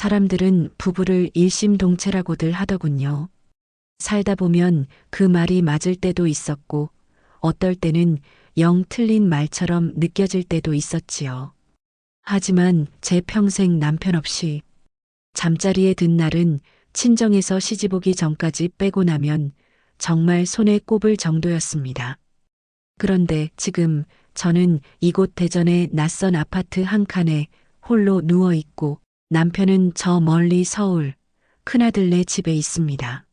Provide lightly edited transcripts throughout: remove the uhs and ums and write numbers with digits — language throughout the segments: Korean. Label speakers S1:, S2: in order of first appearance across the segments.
S1: 사람들은 부부를 일심동체라고들 하더군요. 살다 보면 그 말이 맞을 때도 있었고, 어떨 때는 영 틀린 말처럼 느껴질 때도 있었지요. 하지만 제 평생 남편 없이 잠자리에 든 날은 친정에서 시집오기 전까지 빼고 나면 정말 손에 꼽을 정도였습니다. 그런데 지금 저는 이곳 대전의 낯선 아파트 한 칸에 홀로 누워 있고 남편은 저 멀리 서울 큰아들네 집에 있습니다.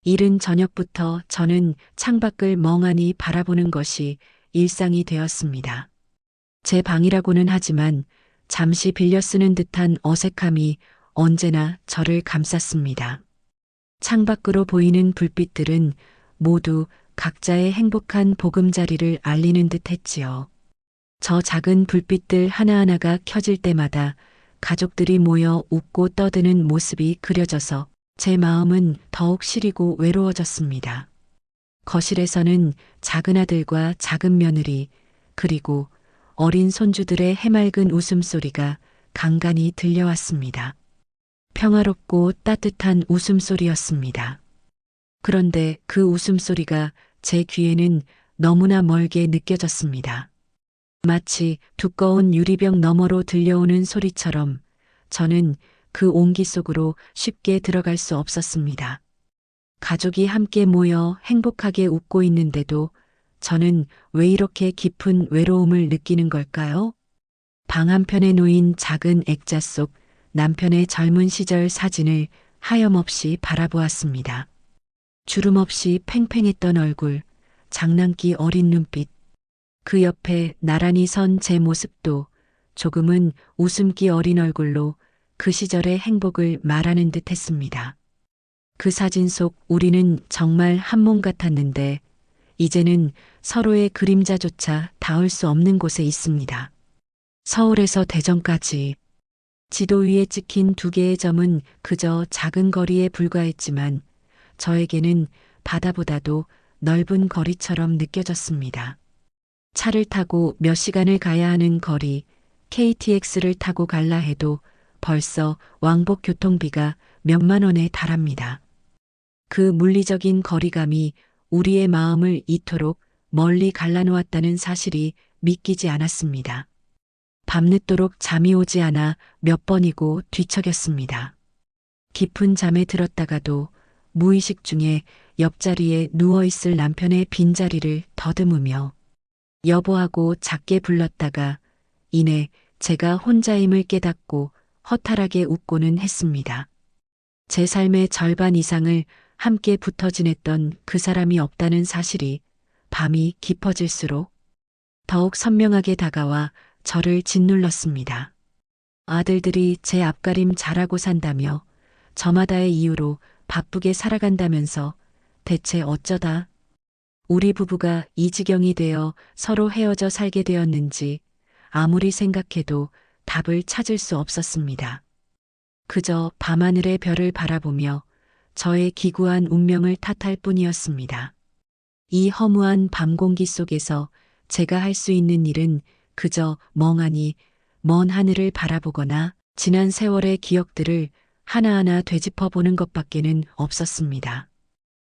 S1: 이른 저녁부터 저는 창밖을 멍하니 바라보는 것이 일상이 되었습니다. 제 방이라고는 하지만 잠시 빌려 쓰는 듯한 어색함이 언제나 저를 감쌌습니다. 창밖으로 보이는 불빛들은 모두 각자의 행복한 보금자리를 알리는 듯 했지요. 저 작은 불빛들 하나하나가 켜질 때마다 가족들이 모여 웃고 떠드는 모습이 그려져서 제 마음은 더욱 시리고 외로워졌습니다. 거실에서는 작은 아들과 작은 며느리, 그리고 어린 손주들의 해맑은 웃음소리가 간간히 들려왔습니다. 평화롭고 따뜻한 웃음소리였습니다. 그런데 그 웃음소리가 제 귀에는 너무나 멀게 느껴졌습니다. 마치 두꺼운 유리병 너머로 들려오는 소리처럼 저는 그 온기 속으로 쉽게 들어갈 수 없었습니다. 가족이 함께 모여 행복하게 웃고 있는데도 저는 왜 이렇게 깊은 외로움을 느끼는 걸까요? 방 한편에 놓인 작은 액자 속 남편의 젊은 시절 사진을 하염없이 바라보았습니다. 주름 없이 팽팽했던 얼굴, 장난기 어린 눈빛, 그 옆에 나란히 선 제 모습도 조금은 웃음기 어린 얼굴로 그 시절의 행복을 말하는 듯 했습니다. 그 사진 속 우리는 정말 한 몸 같았는데 이제는 서로의 그림자조차 닿을 수 없는 곳에 있습니다. 서울에서 대전까지 지도 위에 찍힌 두 개의 점은 그저 작은 거리에 불과했지만 저에게는 바다보다도 넓은 거리처럼 느껴졌습니다. 차를 타고 몇 시간을 가야 하는 거리, KTX를 타고 갈라 해도 벌써 왕복 교통비가 몇만 원에 달합니다. 그 물리적인 거리감이 우리의 마음을 이토록 멀리 갈라놓았다는 사실이 믿기지 않았습니다. 밤늦도록 잠이 오지 않아 몇 번이고 뒤척였습니다. 깊은 잠에 들었다가도 무의식 중에 옆자리에 누워있을 남편의 빈자리를 더듬으며 여보하고 작게 불렀다가 이내 제가 혼자임을 깨닫고 허탈하게 웃고는 했습니다. 제 삶의 절반 이상을 함께 붙어 지냈던 그 사람이 없다는 사실이 밤이 깊어질수록 더욱 선명하게 다가와 저를 짓눌렀습니다. 아들들이 제 앞가림 잘하고 산다며 저마다의 이유로 바쁘게 살아간다면서 대체 어쩌다 우리 부부가 이 지경이 되어 서로 헤어져 살게 되었는지 아무리 생각해도 답을 찾을 수 없었습니다. 그저 밤하늘의 별을 바라보며 저의 기구한 운명을 탓할 뿐이었습니다. 이 허무한 밤 공기 속에서 제가 할 수 있는 일은 그저 멍하니 먼 하늘을 바라보거나 지난 세월의 기억들을 하나하나 되짚어 보는 것밖에는 없었습니다.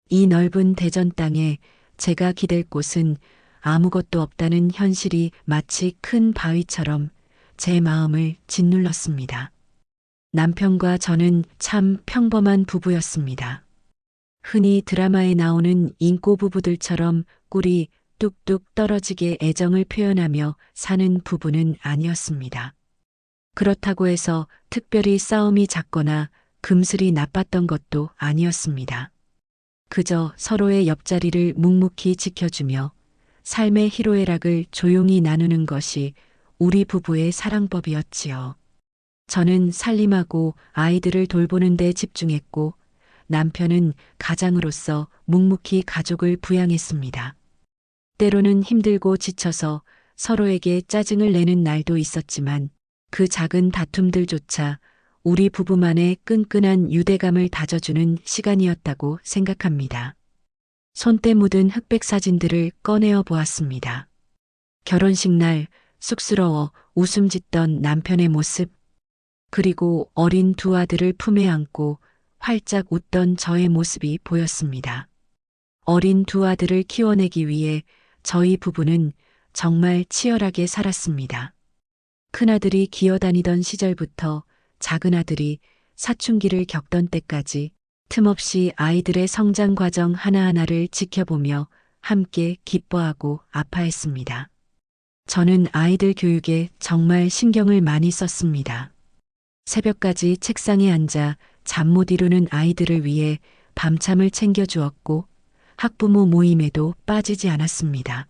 S1: 이 넓은 대전 땅에 제가 기댈 곳은 아무것도 없다는 현실이 마치 큰 바위처럼 제 마음을 짓눌렀습니다. 남편과 저는 참 평범한 부부였습니다. 흔히 드라마에 나오는 인꼬 부부들처럼 꿀이 뚝뚝 떨어지게 애정을 표현하며 사는 부부는 아니었습니다. 그렇다고 해서 특별히 싸움이 잦거나 금슬이 나빴던 것도 아니었습니다. 그저 서로의 옆자리를 묵묵히 지켜주며 삶의 희로애락을 조용히 나누는 것이 우리 부부의 사랑법이었지요. 저는 살림하고 아이들을 돌보는 데 집중했고 남편은 가장으로서 묵묵히 가족을 부양했습니다. 때로는 힘들고 지쳐서 서로에게 짜증을 내는 날도 있었지만 그 작은 다툼들조차 우리 부부만의 끈끈한 유대감을 다져주는 시간이었다고 생각합니다. 손때 묻은 흑백 사진들을 꺼내어 보았습니다. 결혼식 날 쑥스러워 웃음 짓던 남편의 모습, 그리고 어린 두 아들을 품에 안고 활짝 웃던 저의 모습이 보였습니다. 어린 두 아들을 키워내기 위해 저희 부부는 정말 치열하게 살았습니다. 큰아들이 기어다니던 시절부터 작은 아들이 사춘기를 겪던 때까지 틈없이 아이들의 성장 과정 하나하나를 지켜보며 함께 기뻐하고 아파했습니다. 저는 아이들 교육에 정말 신경을 많이 썼습니다. 새벽까지 책상에 앉아 잠 못 이루는 아이들을 위해 밤잠을 챙겨주었고 학부모 모임에도 빠지지 않았습니다.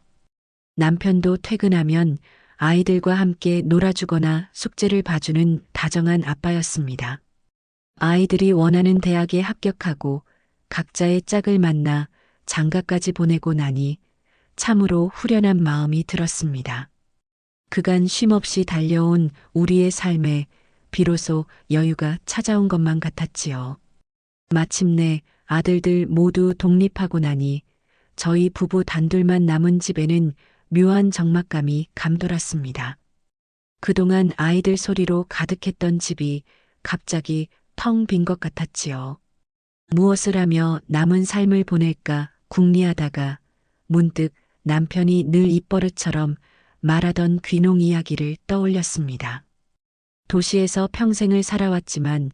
S1: 남편도 퇴근하면 아이들과 함께 놀아주거나 숙제를 봐주는 다정한 아빠였습니다. 아이들이 원하는 대학에 합격하고 각자의 짝을 만나 장가까지 보내고 나니 참으로 후련한 마음이 들었습니다. 그간 쉼없이 달려온 우리의 삶에 비로소 여유가 찾아온 것만 같았지요. 마침내 아들들 모두 독립하고 나니 저희 부부 단둘만 남은 집에는 묘한 적막감이 감돌았습니다. 그동안 아이들 소리로 가득했던 집이 갑자기 텅 빈 것 같았지요. 무엇을 하며 남은 삶을 보낼까 궁리하다가 문득 남편이 늘 입버릇처럼 말하던 귀농 이야기를 떠올렸습니다. 도시에서 평생을 살아왔지만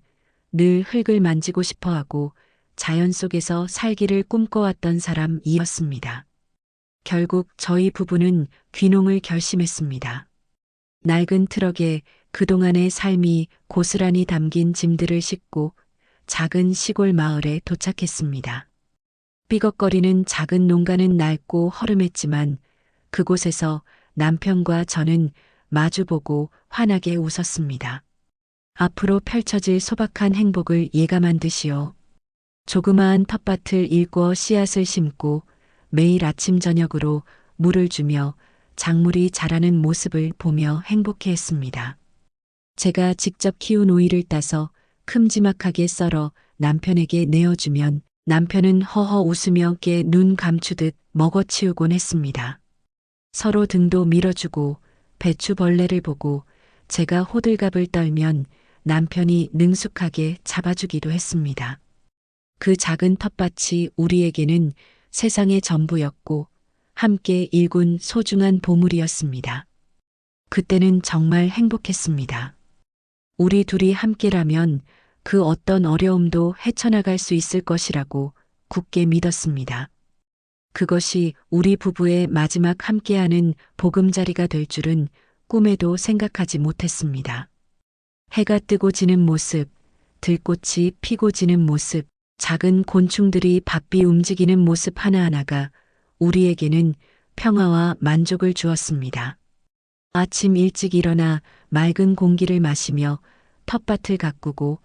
S1: 늘 흙을 만지고 싶어 하고 자연 속에서 살기를 꿈꿔왔던 사람이었습니다. 결국 저희 부부는 귀농을 결심했습니다. 낡은 트럭에 그동안의 삶이 고스란히 담긴 짐들을 싣고 작은 시골 마을에 도착했습니다. 삐걱거리는 작은 농가는 낡고 허름했지만 그곳에서 남편과 저는 마주보고 환하게 웃었습니다. 앞으로 펼쳐질 소박한 행복을 예감한 듯이요. 조그마한 텃밭을 일궈 씨앗을 심고 매일 아침 저녁으로 물을 주며 작물이 자라는 모습을 보며 행복해했습니다. 제가 직접 키운 오이를 따서 큼지막하게 썰어 남편에게 내어주면 남편은 허허 웃으며 깨 눈 감추듯 먹어치우곤 했습니다. 서로 등도 밀어주고 배추벌레를 보고 제가 호들갑을 떨면 남편이 능숙하게 잡아주기도 했습니다. 그 작은 텃밭이 우리에게는 세상의 전부였고 함께 일군 소중한 보물이었습니다. 그때는 정말 행복했습니다. 우리 둘이 함께라면 그 어떤 어려움도 헤쳐나갈 수 있을 것이라고 굳게 믿었습니다. 그것이 우리 부부의 마지막 함께하는 보금자리가 될 줄은 꿈에도 생각하지 못했습니다. 해가 뜨고 지는 모습, 들꽃이 피고 지는 모습, 작은 곤충들이 바삐 움직이는 모습 하나하나가 우리에게는 평화와 만족을 주었습니다. 아침 일찍 일어나 맑은 공기를 마시며 텃밭을 가꾸고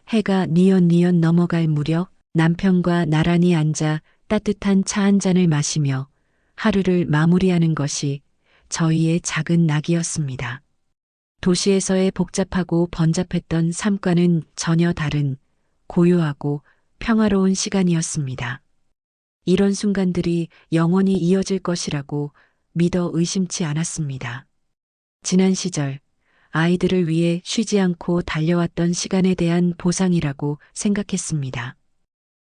S1: 해가 뉘엿뉘엿 넘어갈 무렵 남편과 나란히 앉아 따뜻한 차 한 잔을 마시며 하루를 마무리하는 것이 저희의 작은 낙이었습니다. 도시에서의 복잡하고 번잡했던 삶과는 전혀 다른 고요하고 평화로운 시간이었습니다. 이런 순간들이 영원히 이어질 것이라고 믿어 의심치 않았습니다. 지난 시절 아이들을 위해 쉬지 않고 달려왔던 시간에 대한 보상이라고 생각했습니다.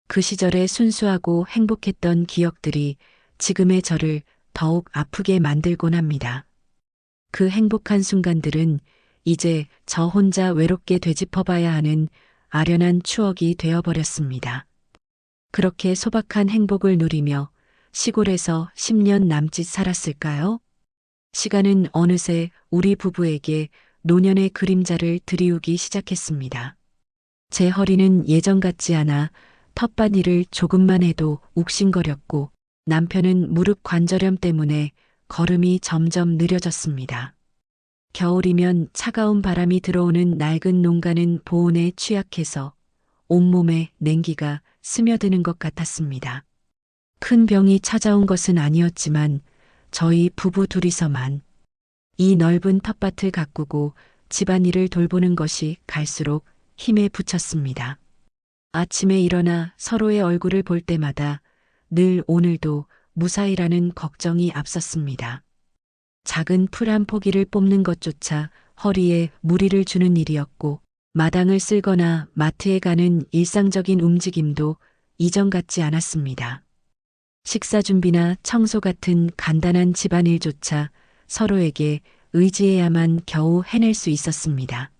S1: 그 시절의 순수하고 행복했던 기억들이 지금의 저를 더욱 아프게 만들곤 합니다. 그 행복한 순간들은 이제 저 혼자 외롭게 되짚어봐야 하는 아련한 추억이 되어버렸습니다. 그렇게 소박한 행복을 누리며 시골에서 10년 남짓 살았을까요? 시간은 어느새 우리 부부에게 노년의 그림자를 드리우기 시작했습니다. 제 허리는 예전 같지 않아 텃밭 일을 조금만 해도 욱신거렸고 남편은 무릎 관절염 때문에 걸음이 점점 느려졌습니다. 겨울이면 차가운 바람이 들어오는 낡은 농가는 보온에 취약해서 온몸에 냉기가 스며드는 것 같았습니다. 큰 병이 찾아온 것은 아니었지만 저희 부부 둘이서만 이 넓은 텃밭을 가꾸고 집안일을 돌보는 것이 갈수록 힘에 부쳤습니다. 아침에 일어나 서로의 얼굴을 볼 때마다 늘 오늘도 무사히라는 걱정이 앞섰습니다. 작은 풀 한 포기를 뽑는 것조차 허리에 무리를 주는 일이었고 마당을 쓸거나 마트에 가는 일상적인 움직임도 이전 같지 않았습니다. 식사 준비나 청소 같은 간단한 집안일조차 서로에게 의지해야만 겨우 해낼 수 있었습니다.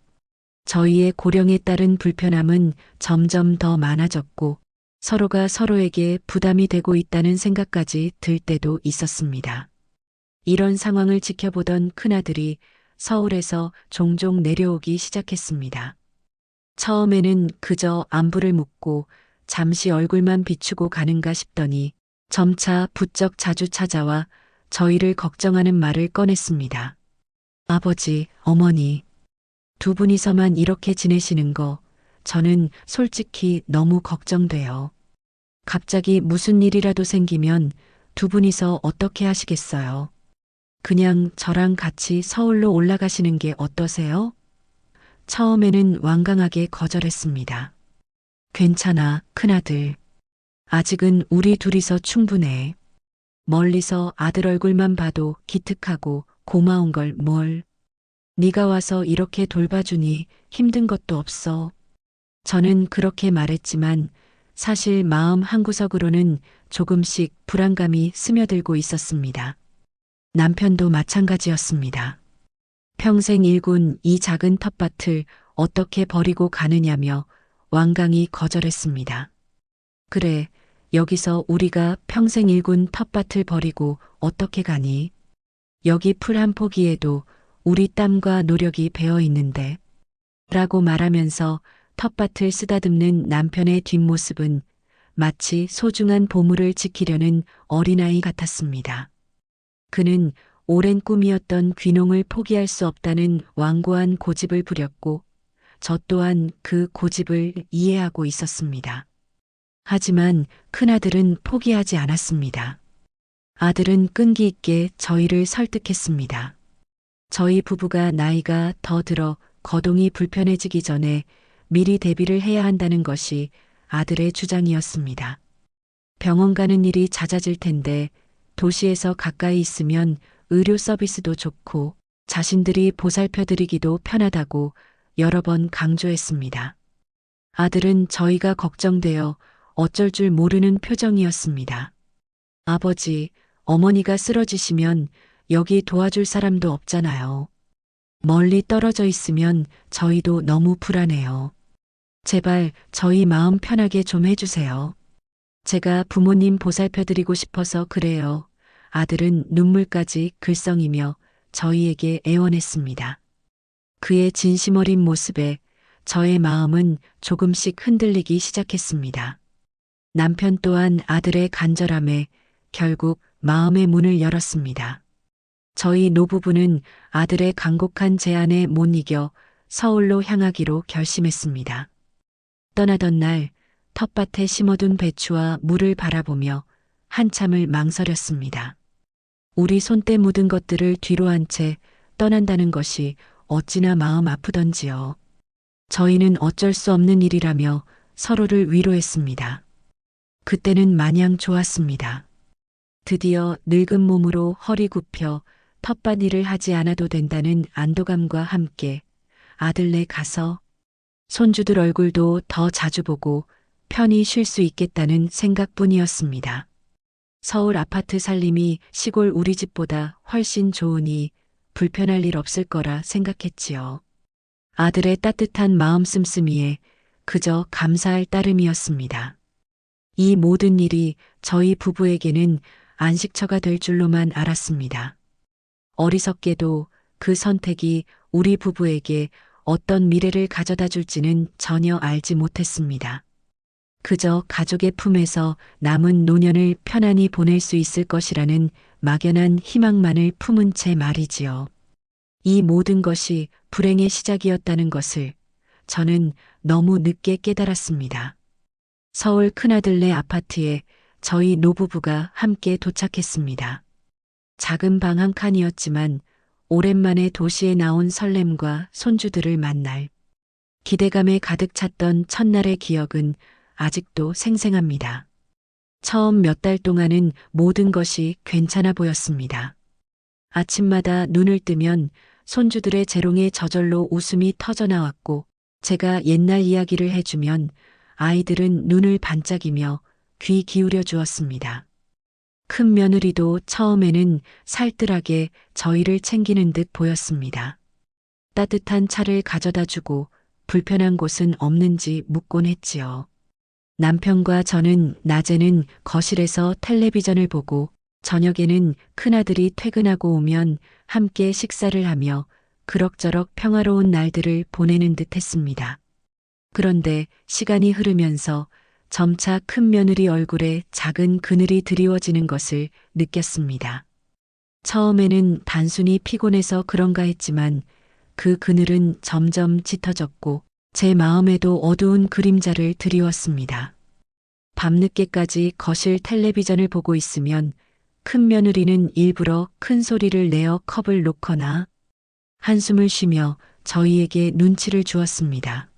S1: 저희의 고령에 따른 불편함은 점점 더 많아졌고 서로가 서로에게 부담이 되고 있다는 생각까지 들 때도 있었습니다. 이런 상황을 지켜보던 큰아들이 서울에서 종종 내려오기 시작했습니다. 처음에는 그저 안부를 묻고 잠시 얼굴만 비추고 가는가 싶더니 점차 부쩍 자주 찾아와 저희를 걱정하는 말을 꺼냈습니다. 아버지, 어머니, 두 분이서만 이렇게 지내시는 거 저는 솔직히 너무 걱정돼요. 갑자기 무슨 일이라도 생기면 두 분이서 어떻게 하시겠어요? 그냥 저랑 같이 서울로 올라가시는 게 어떠세요? 처음에는 완강하게 거절했습니다. 괜찮아, 큰아들. 아직은 우리 둘이서 충분해. 멀리서 아들 얼굴만 봐도 기특하고 고마운 걸 뭘. 네가 와서 이렇게 돌봐주니 힘든 것도 없어. 저는 그렇게 말했지만 사실 마음 한구석으로는 조금씩 불안감이 스며들고 있었습니다. 남편도 마찬가지였습니다. 평생 일군 이 작은 텃밭을 어떻게 버리고 가느냐며 완강히 거절했습니다. 그래, 여기서 우리가 평생 일군 텃밭을 버리고 어떻게 가니? 여기 풀 한 포기에도 우리 땀과 노력이 배어 있는데. 라고 말하면서 텃밭을 쓰다듬는 남편의 뒷모습은 마치 소중한 보물을 지키려는 어린아이 같았습니다. 그는 오랜 꿈이었던 귀농을 포기할 수 없다는 완고한 고집을 부렸고 저 또한 그 고집을 이해하고 있었습니다. 하지만 큰아들은 포기하지 않았습니다. 아들은 끈기 있게 저희를 설득했습니다. 저희 부부가 나이가 더 들어 거동이 불편해지기 전에 미리 대비를 해야 한다는 것이 아들의 주장이었습니다. 병원 가는 일이 잦아질 텐데 도시에서 가까이 있으면 의료 서비스도 좋고 자신들이 보살펴드리기도 편하다고 여러 번 강조했습니다. 아들은 저희가 걱정되어 어쩔 줄 모르는 표정이었습니다. 아버지, 어머니가 쓰러지시면 여기 도와줄 사람도 없잖아요. 멀리 떨어져 있으면 저희도 너무 불안해요. 제발 저희 마음 편하게 좀 해주세요. 제가 부모님 보살펴드리고 싶어서 그래요. 아들은 눈물까지 글썽이며 저희에게 애원했습니다. 그의 진심 어린 모습에 저의 마음은 조금씩 흔들리기 시작했습니다. 남편 또한 아들의 간절함에 결국 마음의 문을 열었습니다. 저희 노부부는 아들의 간곡한 제안에 못 이겨 서울로 향하기로 결심했습니다. 떠나던 날 텃밭에 심어둔 배추와 물을 바라보며 한참을 망설였습니다. 우리 손때 묻은 것들을 뒤로 한 채 떠난다는 것이 어찌나 마음 아프던지요. 저희는 어쩔 수 없는 일이라며 서로를 위로했습니다. 그때는 마냥 좋았습니다. 드디어 늙은 몸으로 허리 굽혀 텃밭 일을 하지 않아도 된다는 안도감과 함께 아들네 가서 손주들 얼굴도 더 자주 보고 편히 쉴 수 있겠다는 생각뿐이었습니다. 서울 아파트 살림이 시골 우리 집보다 훨씬 좋으니 불편할 일 없을 거라 생각했지요. 아들의 따뜻한 마음 씀씀이에 그저 감사할 따름이었습니다. 이 모든 일이 저희 부부에게는 안식처가 될 줄로만 알았습니다. 어리석게도 그 선택이 우리 부부에게 어떤 미래를 가져다 줄지는 전혀 알지 못했습니다. 그저 가족의 품에서 남은 노년을 편안히 보낼 수 있을 것이라는 막연한 희망만을 품은 채 말이지요. 이 모든 것이 불행의 시작이었다는 것을 저는 너무 늦게 깨달았습니다. 서울 큰아들네 아파트에 저희 노부부가 함께 도착했습니다. 작은 방 한 칸이었지만 오랜만에 도시에 나온 설렘과 손주들을 만날 기대감에 가득 찼던 첫날의 기억은 아직도 생생합니다. 처음 몇 달 동안은 모든 것이 괜찮아 보였습니다. 아침마다 눈을 뜨면 손주들의 재롱에 저절로 웃음이 터져나왔고 제가 옛날 이야기를 해주면 아이들은 눈을 반짝이며 귀 기울여 주었습니다. 큰 며느리도 처음에는 살뜰하게 저희를 챙기는 듯 보였습니다. 따뜻한 차를 가져다 주고 불편한 곳은 없는지 묻곤 했지요. 남편과 저는 낮에는 거실에서 텔레비전을 보고 저녁에는 큰아들이 퇴근하고 오면 함께 식사를 하며 그럭저럭 평화로운 날들을 보내는 듯 했습니다. 그런데 시간이 흐르면서 점차 큰 며느리 얼굴에 작은 그늘이 드리워지는 것을 느꼈습니다. 처음에는 단순히 피곤해서 그런가 했지만 그 그늘은 점점 짙어졌고 제 마음에도 어두운 그림자를 드리웠습니다. 밤늦게까지 거실 텔레비전을 보고 있으면 큰 며느리는 일부러 큰 소리를 내어 컵을 놓거나 한숨을 쉬며 저희에게 눈치를 주었습니다.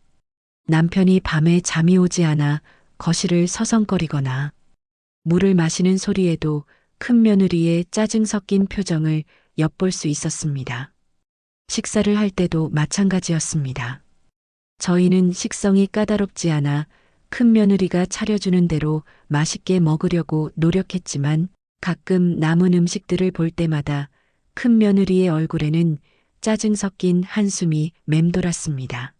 S1: 남편이 밤에 잠이 오지 않아 거실을 서성거리거나 물을 마시는 소리에도 큰 며느리의 짜증 섞인 표정을 엿볼 수 있었습니다. 식사를 할 때도 마찬가지였습니다. 저희는 식성이 까다롭지 않아 큰 며느리가 차려주는 대로 맛있게 먹으려고 노력했지만 가끔 남은 음식들을 볼 때마다 큰 며느리의 얼굴에는 짜증 섞인 한숨이 맴돌았습니다.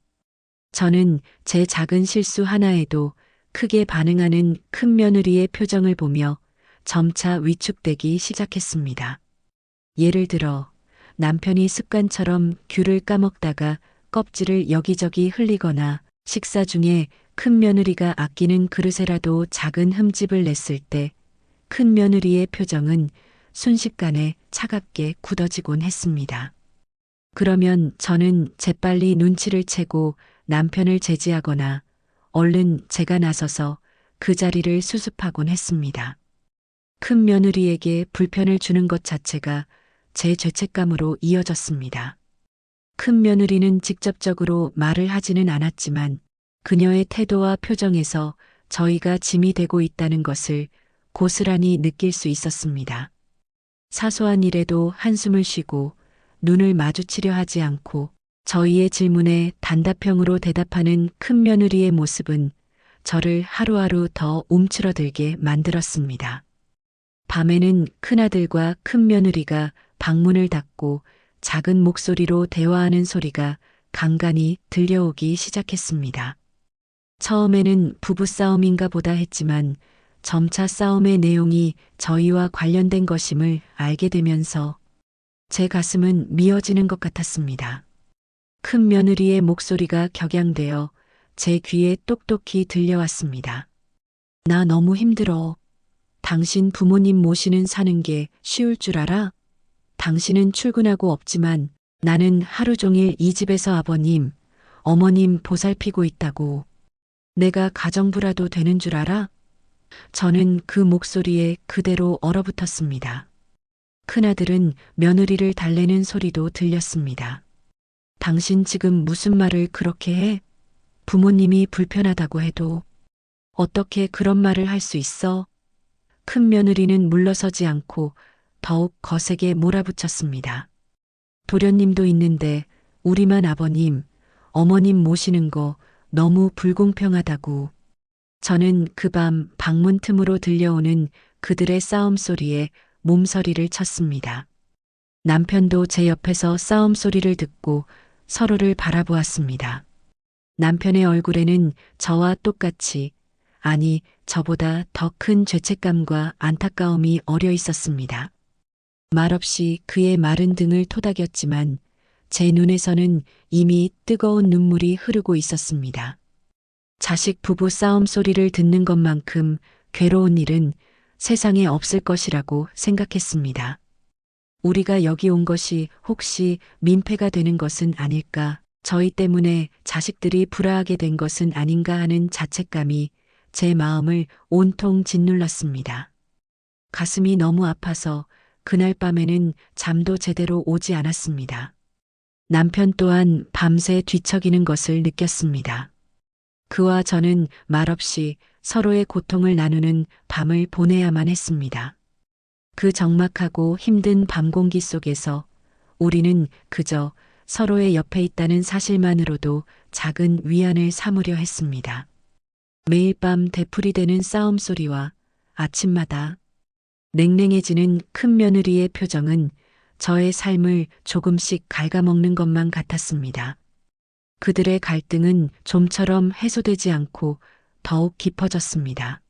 S1: 저는 제 작은 실수 하나에도 크게 반응하는 큰 며느리의 표정을 보며 점차 위축되기 시작했습니다. 예를 들어 남편이 습관처럼 귤을 까먹다가 껍질을 여기저기 흘리거나 식사 중에 큰 며느리가 아끼는 그릇에라도 작은 흠집을 냈을 때 큰 며느리의 표정은 순식간에 차갑게 굳어지곤 했습니다. 그러면 저는 재빨리 눈치를 채고 남편을 제지하거나 얼른 제가 나서서 그 자리를 수습하곤 했습니다. 큰 며느리에게 불편을 주는 것 자체가 제 죄책감으로 이어졌습니다. 큰 며느리는 직접적으로 말을 하지는 않았지만 그녀의 태도와 표정에서 저희가 짐이 되고 있다는 것을 고스란히 느낄 수 있었습니다. 사소한 일에도 한숨을 쉬고 눈을 마주치려 하지 않고 저희의 질문에 단답형으로 대답하는 큰 며느리의 모습은 저를 하루하루 더 움츠러들게 만들었습니다. 밤에는 큰아들과 큰 며느리가 방문을 닫고 작은 목소리로 대화하는 소리가 간간히 들려오기 시작했습니다. 처음에는 부부싸움인가 보다 했지만 점차 싸움의 내용이 저희와 관련된 것임을 알게 되면서 제 가슴은 미어지는 것 같았습니다. 큰 며느리의 목소리가 격양되어 제 귀에 똑똑히 들려왔습니다. 나 너무 힘들어. 당신 부모님 모시는 사는 게 쉬울 줄 알아? 당신은 출근하고 없지만 나는 하루 종일 이 집에서 아버님, 어머님 보살피고 있다고. 내가 가정부라도 되는 줄 알아? 저는 그 목소리에 그대로 얼어붙었습니다. 큰아들은 며느리를 달래는 소리도 들렸습니다. 당신 지금 무슨 말을 그렇게 해? 부모님이 불편하다고 해도 어떻게 그런 말을 할 수 있어? 큰 며느리는 물러서지 않고 더욱 거세게 몰아붙였습니다. 도련님도 있는데 우리만 아버님, 어머님 모시는 거 너무 불공평하다고. 저는 그 밤 방문 틈으로 들려오는 그들의 싸움 소리에 몸서리를 쳤습니다. 남편도 제 옆에서 싸움 소리를 듣고 서로를 바라보았습니다. 남편의 얼굴에는 저와 똑같이, 아니, 저보다 더 큰 죄책감과 안타까움이 어려 있었습니다. 말없이 그의 마른 등을 토닥였지만 제 눈에서는 이미 뜨거운 눈물이 흐르고 있었습니다. 자식 부부 싸움 소리를 듣는 것만큼 괴로운 일은 세상에 없을 것이라고 생각했습니다. 우리가 여기 온 것이 혹시 민폐가 되는 것은 아닐까, 저희 때문에 자식들이 불화하게 된 것은 아닌가 하는 자책감이 제 마음을 온통 짓눌렀습니다. 가슴이 너무 아파서 그날 밤에는 잠도 제대로 오지 않았습니다. 남편 또한 밤새 뒤척이는 것을 느꼈습니다. 그와 저는 말없이 서로의 고통을 나누는 밤을 보내야만 했습니다. 그 적막하고 힘든 밤 공기 속에서 우리는 그저 서로의 옆에 있다는 사실만으로도 작은 위안을 삼으려 했습니다. 매일 밤 되풀이되는 싸움 소리와 아침마다 냉랭해지는 큰 며느리의 표정은 저의 삶을 조금씩 갉아먹는 것만 같았습니다. 그들의 갈등은 좀처럼 해소되지 않고 더욱 깊어졌습니다.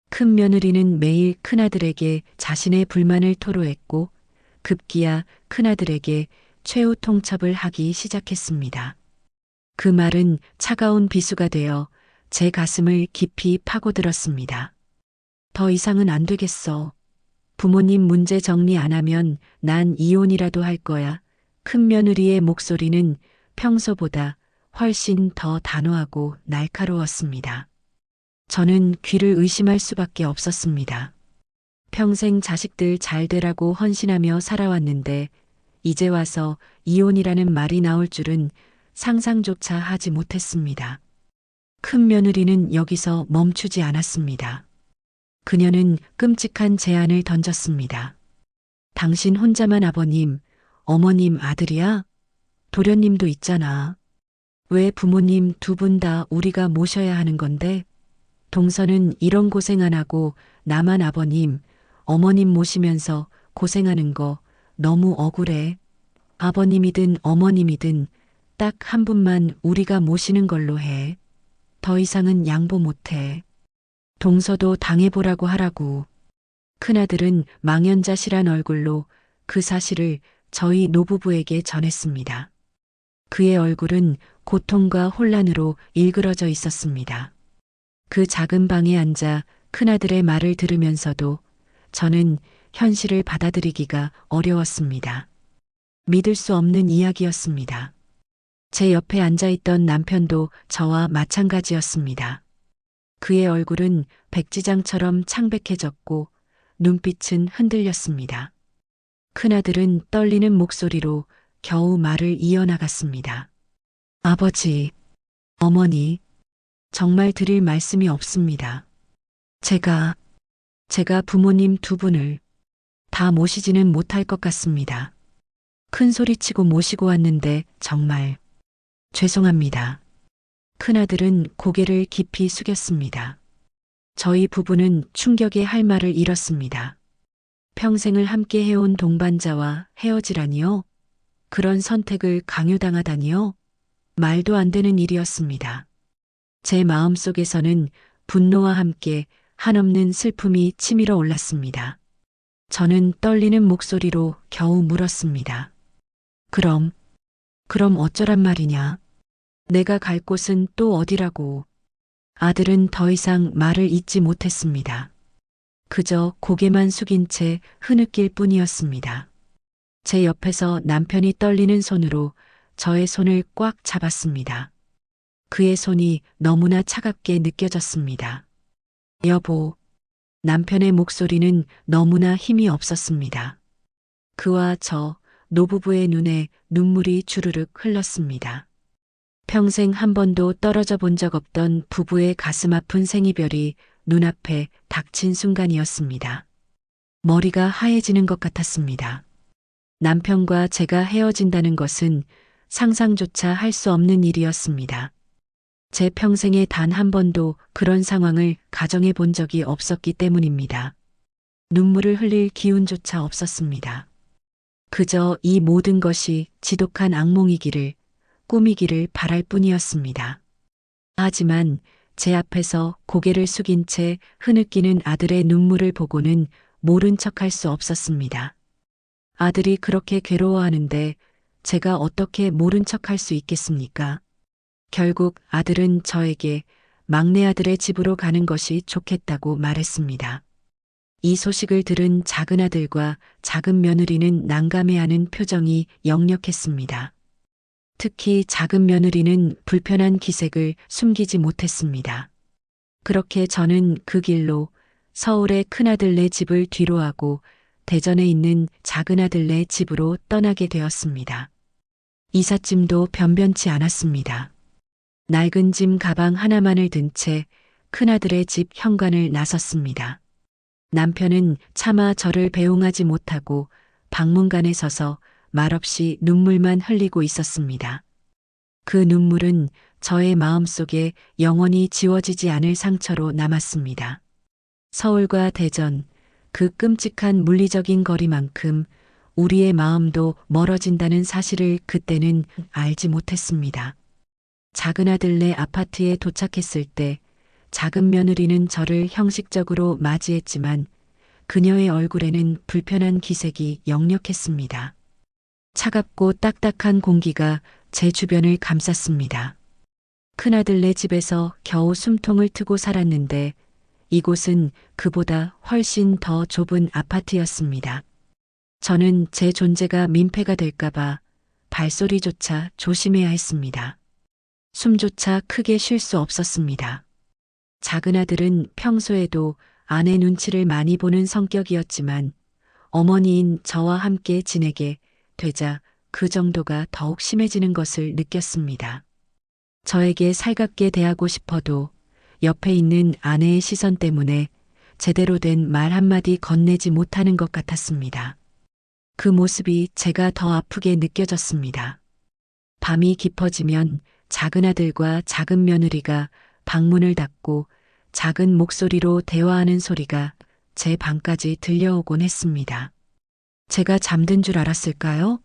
S1: 큰 며느리는 매일 큰아들에게 자신의 불만을 토로했고 급기야 큰아들에게 최후 통첩을 하기 시작했습니다. 그 말은 차가운 비수가 되어 제 가슴을 깊이 파고들었습니다. 더 이상은 안 되겠어. 부모님 문제 정리 안 하면 난 이혼이라도 할 거야. 큰 며느리의 목소리는 평소보다 훨씬 더 단호하고 날카로웠습니다. 저는 귀를 의심할 수밖에 없었습니다. 평생 자식들 잘 되라고 헌신하며 살아왔는데 이제 와서 이혼이라는 말이 나올 줄은 상상조차 하지 못했습니다. 큰 며느리는 여기서 멈추지 않았습니다. 그녀는 끔찍한 제안을 던졌습니다. 당신 혼자만 아버님, 어머님 아들이야? 도련님도 있잖아. 왜 부모님 두 분 다 우리가 모셔야 하는 건데? 동서는 이런 고생 안 하고 나만 아버님, 어머님 모시면서 고생하는 거 너무 억울해. 아버님이든 어머님이든 딱 한 분만 우리가 모시는 걸로 해. 더 이상은 양보 못해. 동서도 당해보라고 하라고. 큰아들은 망연자실한 얼굴로 그 사실을 저희 노부부에게 전했습니다. 그의 얼굴은 고통과 혼란으로 일그러져 있었습니다. 그 작은 방에 앉아 큰아들의 말을 들으면서도 저는 현실을 받아들이기가 어려웠습니다. 믿을 수 없는 이야기였습니다. 제 옆에 앉아있던 남편도 저와 마찬가지였습니다. 그의 얼굴은 백지장처럼 창백해졌고 눈빛은 흔들렸습니다. 큰아들은 떨리는 목소리로 겨우 말을 이어나갔습니다. 아버지, 어머니, 정말 드릴 말씀이 없습니다. 제가 부모님 두 분을 다 모시지는 못할 것 같습니다. 큰 소리치고 모시고 왔는데 정말 죄송합니다. 큰아들은 고개를 깊이 숙였습니다. 저희 부부는 충격에 할 말을 잃었습니다. 평생을 함께 해온 동반자와 헤어지라니요? 그런 선택을 강요당하다니요? 말도 안 되는 일이었습니다. 제 마음속에서는 분노와 함께 한없는 슬픔이 치밀어 올랐습니다. 저는 떨리는 목소리로 겨우 물었습니다. 그럼 어쩌란 말이냐? 내가 갈 곳은 또 어디라고? 아들은 더 이상 말을 잇지 못했습니다. 그저 고개만 숙인 채 흐느낄 뿐이었습니다. 제 옆에서 남편이 떨리는 손으로 저의 손을 꽉 잡았습니다. 그의 손이 너무나 차갑게 느껴졌습니다. 여보, 남편의 목소리는 너무나 힘이 없었습니다. 그와 저 노부부의 눈에 눈물이 주르륵 흘렀습니다. 평생 한 번도 떨어져 본 적 없던 부부의 가슴 아픈 생이별이 눈앞에 닥친 순간이었습니다. 머리가 하얘지는 것 같았습니다. 남편과 제가 헤어진다는 것은 상상조차 할 수 없는 일이었습니다. 제 평생에 단 한 번도 그런 상황을 가정해 본 적이 없었기 때문입니다. 눈물을 흘릴 기운조차 없었습니다. 그저 이 모든 것이 지독한 악몽이기를, 꿈이기를 바랄 뿐이었습니다. 하지만 제 앞에서 고개를 숙인 채 흐느끼는 아들의 눈물을 보고는 모른 척할 수 없었습니다. 아들이 그렇게 괴로워하는데 제가 어떻게 모른 척할 수 있겠습니까? 결국 아들은 저에게 막내 아들의 집으로 가는 것이 좋겠다고 말했습니다. 이 소식을 들은 작은 아들과 작은 며느리는 난감해하는 표정이 역력했습니다. 특히 작은 며느리는 불편한 기색을 숨기지 못했습니다. 그렇게 저는 그 길로 서울의 큰아들네 집을 뒤로하고 대전에 있는 작은아들네 집으로 떠나게 되었습니다. 이삿짐도 변변치 않았습니다. 낡은 짐 가방 하나만을 든 채 큰아들의 집 현관을 나섰습니다. 남편은 차마 저를 배웅하지 못하고 방문간에 서서 말없이 눈물만 흘리고 있었습니다. 그 눈물은 저의 마음속에 영원히 지워지지 않을 상처로 남았습니다. 서울과 대전, 그 끔찍한 물리적인 거리만큼 우리의 마음도 멀어진다는 사실을 그때는 알지 못했습니다. 작은 아들네 아파트에 도착했을 때 작은 며느리는 저를 형식적으로 맞이했지만 그녀의 얼굴에는 불편한 기색이 역력했습니다. 차갑고 딱딱한 공기가 제 주변을 감쌌습니다. 큰아들네 집에서 겨우 숨통을 트고 살았는데 이곳은 그보다 훨씬 더 좁은 아파트였습니다. 저는 제 존재가 민폐가 될까봐 발소리조차 조심해야 했습니다. 숨조차 크게 쉴 수 없었습니다. 작은 아들은 평소에도 아내 눈치를 많이 보는 성격이었지만 어머니인 저와 함께 지내게 되자 그 정도가 더욱 심해지는 것을 느꼈습니다. 저에게 살갑게 대하고 싶어도 옆에 있는 아내의 시선 때문에 제대로 된 말 한마디 건네지 못하는 것 같았습니다. 그 모습이 제가 더 아프게 느껴졌습니다. 밤이 깊어지면 작은 아들과 작은 며느리가 방문을 닫고 작은 목소리로 대화하는 소리가 제 방까지 들려오곤 했습니다. 제가 잠든 줄 알았을까요?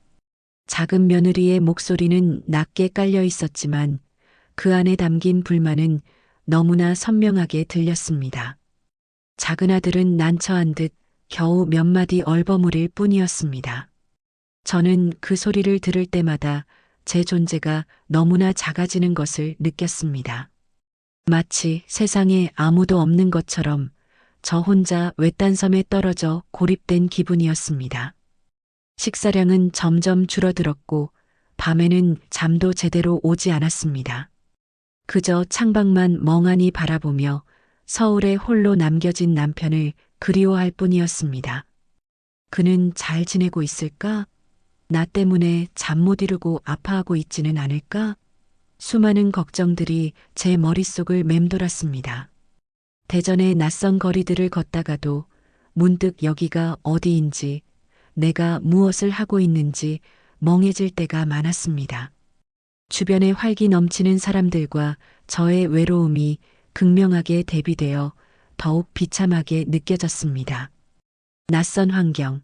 S1: 작은 며느리의 목소리는 낮게 깔려 있었지만 그 안에 담긴 불만은 너무나 선명하게 들렸습니다. 작은 아들은 난처한 듯 겨우 몇 마디 얼버무릴 뿐이었습니다. 저는 그 소리를 들을 때마다 제 존재가 너무나 작아지는 것을 느꼈습니다. 마치 세상에 아무도 없는 것처럼 저 혼자 외딴 섬에 떨어져 고립된 기분이었습니다. 식사량은 점점 줄어들었고 밤에는 잠도 제대로 오지 않았습니다. 그저 창밖만 멍하니 바라보며 서울에 홀로 남겨진 남편을 그리워할 뿐이었습니다. 그는 잘 지내고 있을까? 나 때문에 잠 못 이루고 아파하고 있지는 않을까? 수많은 걱정들이 제 머릿속을 맴돌았습니다. 대전의 낯선 거리들을 걷다가도 문득 여기가 어디인지, 내가 무엇을 하고 있는지 멍해질 때가 많았습니다. 주변에 활기 넘치는 사람들과 저의 외로움이 극명하게 대비되어 더욱 비참하게 느껴졌습니다. 낯선 환경,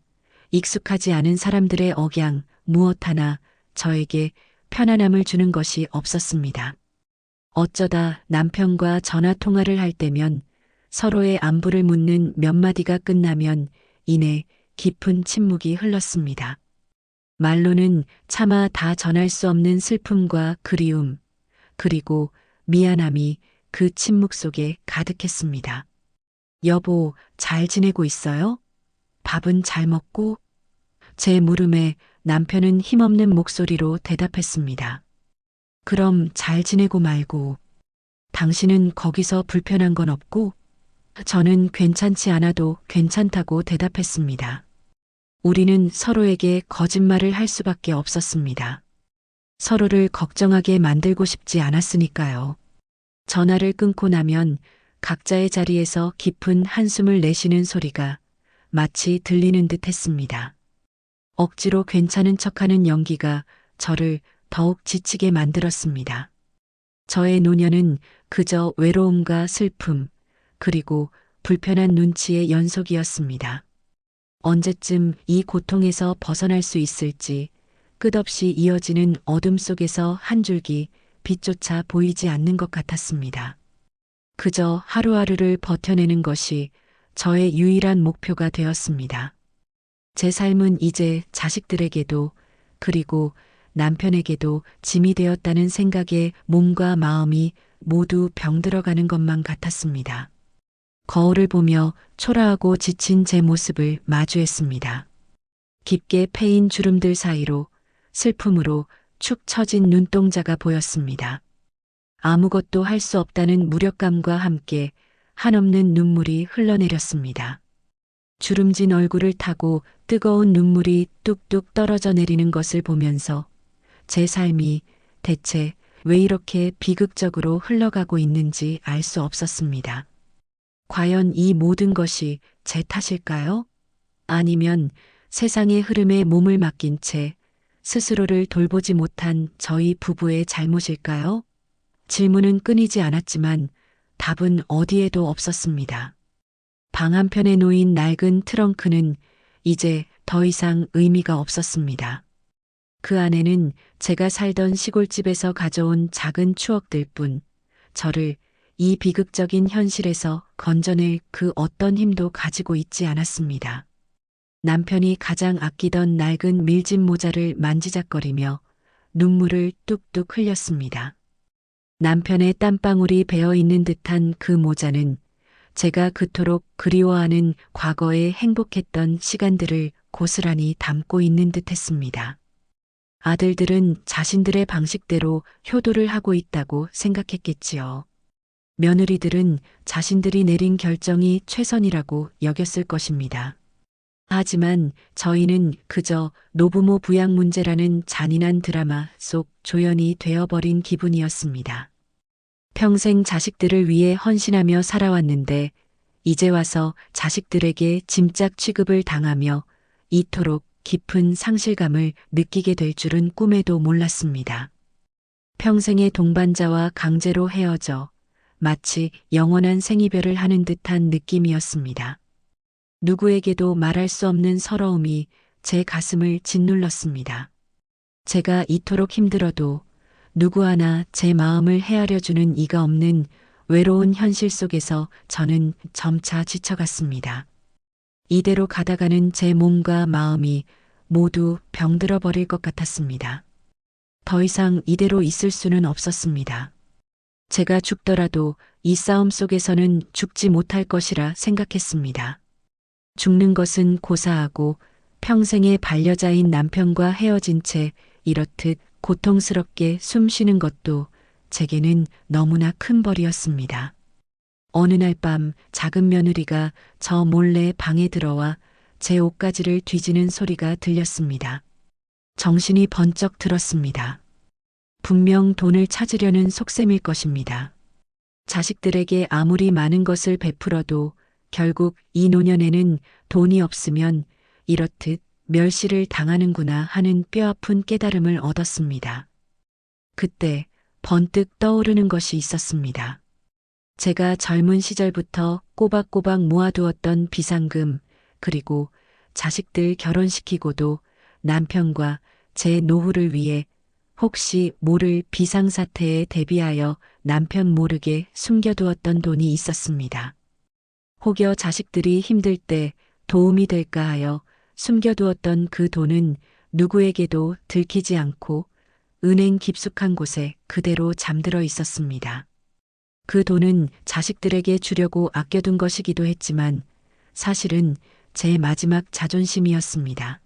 S1: 익숙하지 않은 사람들의 억양, 무엇 하나 저에게 편안함을 주는 것이 없었습니다. 어쩌다 남편과 전화 통화를 할 때면 서로의 안부를 묻는 몇 마디가 끝나면 이내 깊은 침묵이 흘렀습니다. 말로는 차마 다 전할 수 없는 슬픔과 그리움, 그리고 미안함이 그 침묵 속에 가득했습니다. 여보, 잘 지내고 있어요? 밥은 잘 먹고? 제 물음에 남편은 힘없는 목소리로 대답했습니다. 그럼 잘 지내고 말고. 당신은 거기서 불편한 건 없고? 저는 괜찮지 않아도 괜찮다고 대답했습니다. 우리는 서로에게 거짓말을 할 수밖에 없었습니다. 서로를 걱정하게 만들고 싶지 않았으니까요. 전화를 끊고 나면 각자의 자리에서 깊은 한숨을 내쉬는 소리가 마치 들리는 듯 했습니다. 억지로 괜찮은 척하는 연기가 저를 더욱 지치게 만들었습니다. 저의 노년은 그저 외로움과 슬픔, 그리고 불편한 눈치의 연속이었습니다. 언제쯤 이 고통에서 벗어날 수 있을지 끝없이 이어지는 어둠 속에서 한 줄기 빛조차 보이지 않는 것 같았습니다. 그저 하루하루를 버텨내는 것이 저의 유일한 목표가 되었습니다. 제 삶은 이제 자식들에게도 그리고 남편에게도 짐이 되었다는 생각에 몸과 마음이 모두 병들어가는 것만 같았습니다. 거울을 보며 초라하고 지친 제 모습을 마주했습니다. 깊게 패인 주름들 사이로 슬픔으로 축 처진 눈동자가 보였습니다. 아무것도 할 수 없다는 무력감과 함께 한없는 눈물이 흘러내렸습니다. 주름진 얼굴을 타고 뜨거운 눈물이 뚝뚝 떨어져 내리는 것을 보면서 제 삶이 대체 왜 이렇게 비극적으로 흘러가고 있는지 알 수 없었습니다. 과연 이 모든 것이 제 탓일까요? 아니면 세상의 흐름에 몸을 맡긴 채 스스로를 돌보지 못한 저희 부부의 잘못일까요? 질문은 끊이지 않았지만 답은 어디에도 없었습니다. 방 한편에 놓인 낡은 트렁크는 이제 더 이상 의미가 없었습니다. 그 안에는 제가 살던 시골집에서 가져온 작은 추억들 뿐, 저를 이 비극적인 현실에서 건져낼 그 어떤 힘도 가지고 있지 않았습니다. 남편이 가장 아끼던 낡은 밀짚 모자를 만지작거리며 눈물을 뚝뚝 흘렸습니다. 남편의 땀방울이 배어 있는 듯한 그 모자는 제가 그토록 그리워하는 과거의 행복했던 시간들을 고스란히 담고 있는 듯 했습니다. 아들들은 자신들의 방식대로 효도를 하고 있다고 생각했겠지요. 며느리들은 자신들이 내린 결정이 최선이라고 여겼을 것입니다. 하지만 저희는 그저 노부모 부양 문제라는 잔인한 드라마 속 조연이 되어버린 기분이었습니다. 평생 자식들을 위해 헌신하며 살아왔는데 이제 와서 자식들에게 짐짝 취급을 당하며 이토록 깊은 상실감을 느끼게 될 줄은 꿈에도 몰랐습니다. 평생의 동반자와 강제로 헤어져 마치 영원한 생이별을 하는 듯한 느낌이었습니다. 누구에게도 말할 수 없는 서러움이 제 가슴을 짓눌렀습니다. 제가 이토록 힘들어도 누구 하나 제 마음을 헤아려주는 이가 없는 외로운 현실 속에서 저는 점차 지쳐갔습니다. 이대로 가다가는 제 몸과 마음이 모두 병들어 버릴 것 같았습니다. 더 이상 이대로 있을 수는 없었습니다. 제가 죽더라도 이 싸움 속에서는 죽지 못할 것이라 생각했습니다. 죽는 것은 고사하고 평생의 반려자인 남편과 헤어진 채 이렇듯 고통스럽게 숨 쉬는 것도 제게는 너무나 큰 벌이었습니다. 어느 날 밤 작은 며느리가 저 몰래 방에 들어와 제 옷가지를 뒤지는 소리가 들렸습니다. 정신이 번쩍 들었습니다. 분명 돈을 찾으려는 속셈일 것입니다. 자식들에게 아무리 많은 것을 베풀어도 결국 이 노년에는 돈이 없으면 이렇듯 멸시를 당하는구나 하는 뼈아픈 깨달음을 얻었습니다. 그때 번뜩 떠오르는 것이 있었습니다. 제가 젊은 시절부터 꼬박꼬박 모아두었던 비상금, 그리고 자식들 결혼시키고도 남편과 제 노후를 위해 혹시 모를 비상사태에 대비하여 남편 모르게 숨겨두었던 돈이 있었습니다. 혹여 자식들이 힘들 때 도움이 될까 하여 숨겨두었던 그 돈은 누구에게도 들키지 않고 은행 깊숙한 곳에 그대로 잠들어 있었습니다. 그 돈은 자식들에게 주려고 아껴둔 것이기도 했지만 사실은 제 마지막 자존심이었습니다.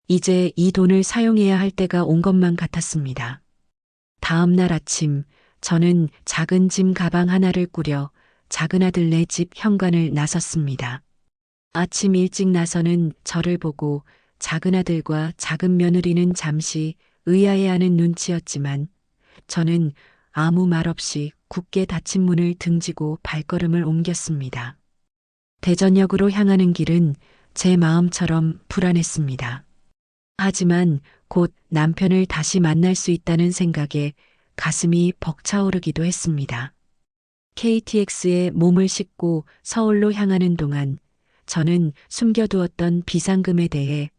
S1: 이제 이 돈을 사용해야 할 때가 온 것만 같았습니다. 다음 날 아침 저는 작은 짐 가방 하나를 꾸려 작은 아들네 집 현관을 나섰습니다. 아침 일찍 나서는 저를 보고 작은 아들과 작은 며느리는 잠시 의아해하는 눈치였지만 저는 아무 말 없이 굳게 닫힌 문을 등지고 발걸음을 옮겼습니다. 대전역으로 향하는 길은 제 마음처럼 불안했습니다. 하지만 곧 남편을 다시 만날 수 있다는 생각에 가슴이 벅차오르기도 했습니다. KTX에 몸을 싣고 서울로 향하는 동안 저는 숨겨두었던 비상금에 대해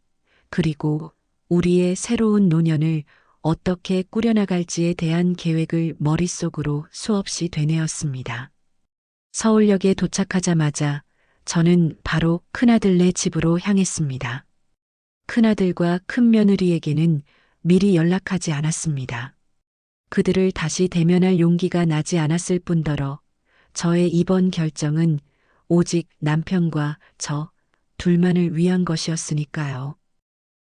S1: 그리고 우리의 새로운 노년을 어떻게 꾸려나갈지에 대한 계획을 머릿속으로 수없이 되뇌었습니다. 서울역에 도착하자마자 저는 바로 큰아들네 집으로 향했습니다. 큰아들과 큰며느리에게는 미리 연락하지 않았습니다. 그들을 다시 대면할 용기가 나지 않았을 뿐더러 저의 이번 결정은 오직 남편과 저 둘만을 위한 것이었으니까요.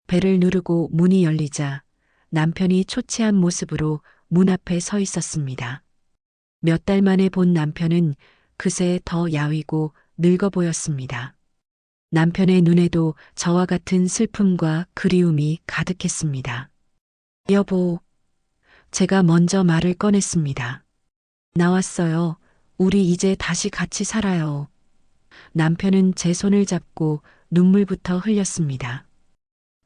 S1: 벨을 누르고 문이 열리자 남편이 초췌한 모습으로 문 앞에 서 있었습니다. 몇 달 만에 본 남편은 그새 더 야위고 늙어 보였습니다. 남편의 눈에도 저와 같은 슬픔과 그리움이 가득했습니다. 여보, 제가 먼저 말을 꺼냈습니다. 나왔어요. 우리 이제 다시 같이 살아요. 남편은 제 손을 잡고 눈물부터 흘렸습니다.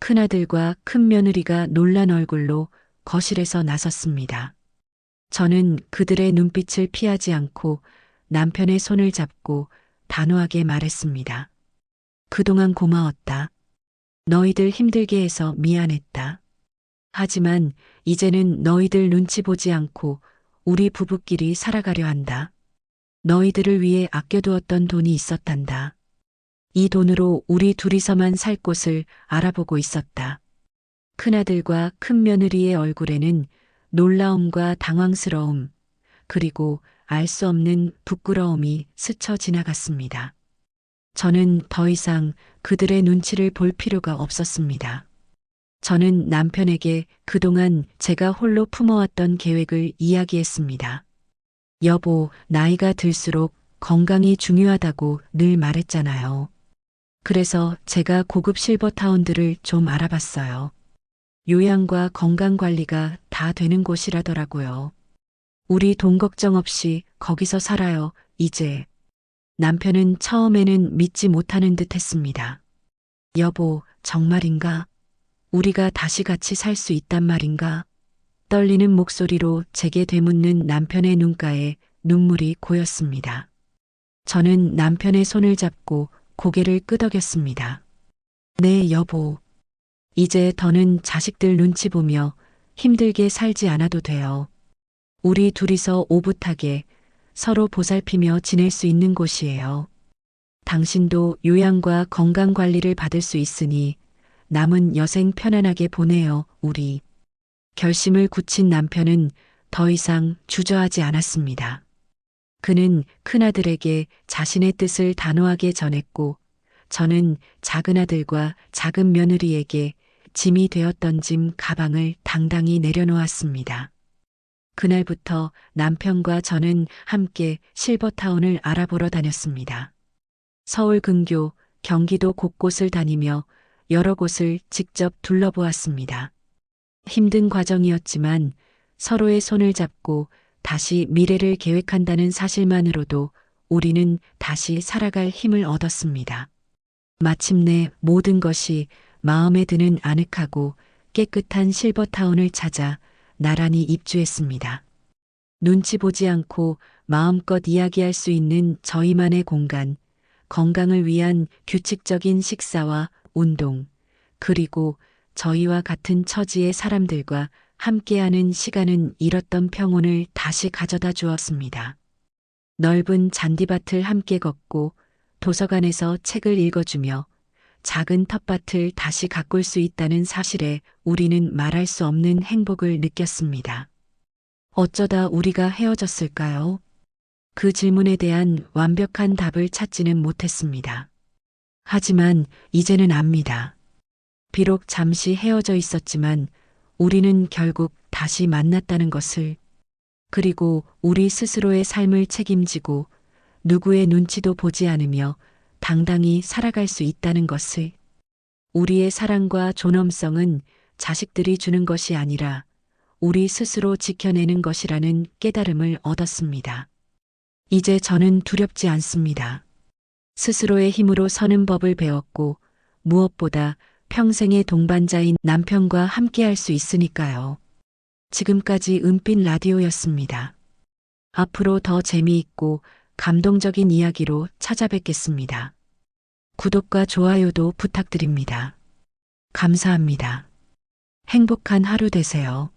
S1: 큰아들과 큰며느리가 놀란 얼굴로 거실에서 나섰습니다. 저는 그들의 눈빛을 피하지 않고 남편의 손을 잡고 단호하게 말했습니다. 그동안 고마웠다. 너희들 힘들게 해서 미안했다. 하지만 이제는 너희들 눈치 보지 않고 우리 부부끼리 살아가려 한다. 너희들을 위해 아껴두었던 돈이 있었단다. 이 돈으로 우리 둘이서만 살 곳을 알아보고 있었다. 큰아들과 큰며느리의 얼굴에는 놀라움과 당황스러움, 그리고 알 수 없는 부끄러움이 스쳐 지나갔습니다. 저는 더 이상 그들의 눈치를 볼 필요가 없었습니다. 저는 남편에게 그동안 제가 홀로 품어왔던 계획을 이야기했습니다. 여보, 나이가 들수록 건강이 중요하다고 늘 말했잖아요. 그래서 제가 고급 실버타운들을 좀 알아봤어요. 요양과 건강관리가 다 되는 곳이라더라고요. 우리 돈 걱정 없이 거기서 살아요, 이제. 남편은 처음에는 믿지 못하는 듯 했습니다. 여보, 정말인가? 우리가 다시 같이 살 수 있단 말인가? 떨리는 목소리로 제게 되묻는 남편의 눈가에 눈물이 고였습니다. 저는 남편의 손을 잡고 고개를 끄덕였습니다. 네, 여보. 이제 더는 자식들 눈치 보며 힘들게 살지 않아도 돼요. 우리 둘이서 오붓하게 서로 보살피며 지낼 수 있는 곳이에요. 당신도 요양과 건강 관리를 받을 수 있으니 남은 여생 편안하게 보내요, 우리. 결심을 굳힌 남편은 더 이상 주저하지 않았습니다. 그는 큰아들에게 자신의 뜻을 단호하게 전했고, 저는 작은아들과 작은 며느리에게 짐이 되었던 짐 가방을 당당히 내려놓았습니다. 그날부터 남편과 저는 함께 실버타운을 알아보러 다녔습니다. 서울 근교, 경기도 곳곳을 다니며 여러 곳을 직접 둘러보았습니다. 힘든 과정이었지만 서로의 손을 잡고 다시 미래를 계획한다는 사실만으로도 우리는 다시 살아갈 힘을 얻었습니다. 마침내 모든 것이 마음에 드는 아늑하고 깨끗한 실버타운을 찾아 나란히 입주했습니다. 눈치 보지 않고 마음껏 이야기할 수 있는 저희만의 공간, 건강을 위한 규칙적인 식사와 운동, 그리고 저희와 같은 처지의 사람들과 함께하는 시간은 잃었던 평온을 다시 가져다 주었습니다. 넓은 잔디밭을 함께 걷고 도서관에서 책을 읽어주며 작은 텃밭을 다시 가꿀 수 있다는 사실에 우리는 말할 수 없는 행복을 느꼈습니다. 어쩌다 우리가 헤어졌을까요? 그 질문에 대한 완벽한 답을 찾지는 못했습니다. 하지만 이제는 압니다. 비록 잠시 헤어져 있었지만 우리는 결국 다시 만났다는 것을, 그리고 우리 스스로의 삶을 책임지고 누구의 눈치도 보지 않으며 당당히 살아갈 수 있다는 것을, 우리의 사랑과 존엄성은 자식들이 주는 것이 아니라 우리 스스로 지켜내는 것이라는 깨달음을 얻었습니다. 이제 저는 두렵지 않습니다. 스스로의 힘으로 서는 법을 배웠고 무엇보다 평생의 동반자인 남편과 함께할 수 있으니까요. 지금까지 은빛 라디오였습니다. 앞으로 더 재미있고 감동적인 이야기로 찾아뵙겠습니다. 구독과 좋아요도 부탁드립니다. 감사합니다. 행복한 하루 되세요.